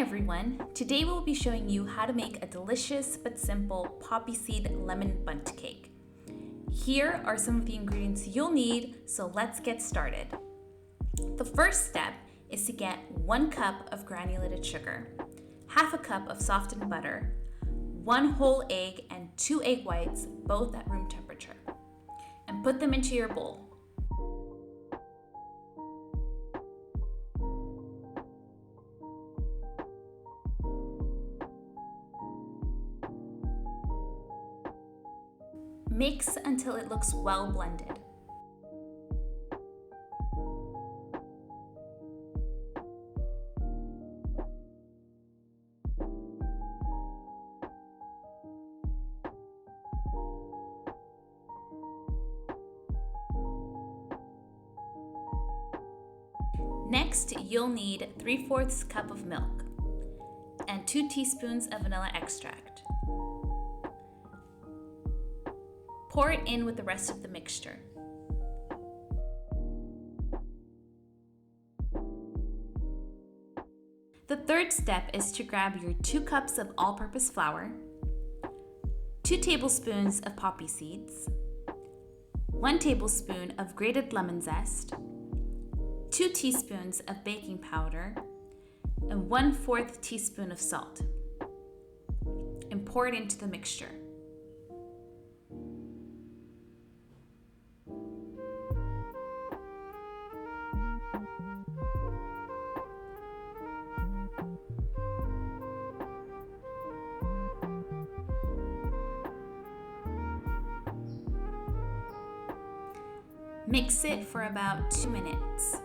everyone! Today we'll be showing you how to make a delicious but simple poppy seed lemon bundt cake. Here are some of the ingredients you'll need, so let's get started. The first step is to get 1 cup of granulated sugar, half a cup of softened butter, 1 whole egg and 2 egg whites, both at room temperature, and put them into your bowl. Mix until it looks well blended. Next, you'll need 3/4 cup of milk and 2 teaspoons of vanilla extract. Pour it in with the rest of the mixture. The third step is to grab your 2 cups of all-purpose flour, 2 tablespoons of poppy seeds, 1 tablespoon of grated lemon zest, 2 teaspoons of baking powder, and 1/4 teaspoon of salt, and pour it into the mixture. Mix it for about 2 minutes.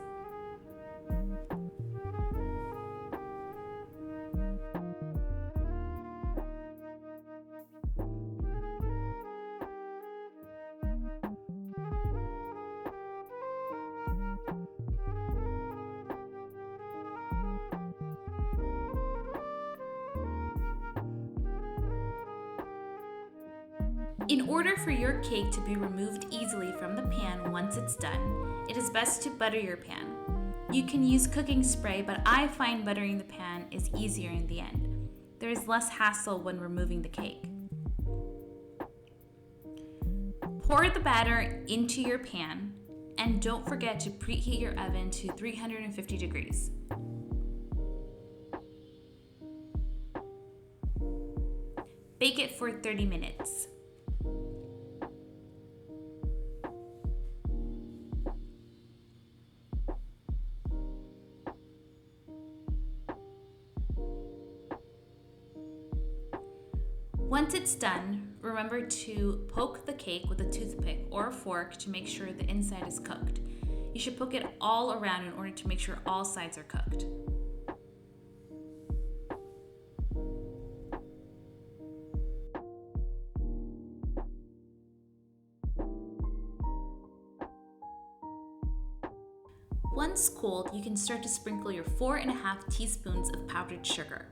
In order for your cake to be removed easily from the pan once it's done, it is best to butter your pan. You can use cooking spray, but I find buttering the pan is easier in the end. There is less hassle when removing the cake. Pour the batter into your pan, and don't forget to preheat your oven to 350 degrees. Bake it for 30 minutes. Once it's done, remember to poke the cake with a toothpick or a fork to make sure the inside is cooked. You should poke it all around in order to make sure all sides are cooked. Once cooled, you can start to sprinkle your 4.5 teaspoons of powdered sugar.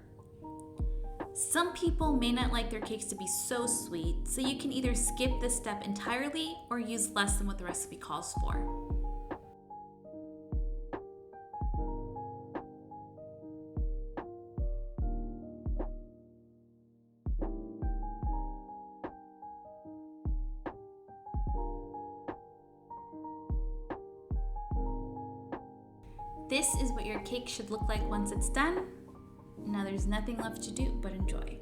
Some people may not like their cakes to be so sweet, so you can either skip this step entirely or use less than what the recipe calls for. This is what your cake should look like once it's done. Now there's nothing left to do but enjoy.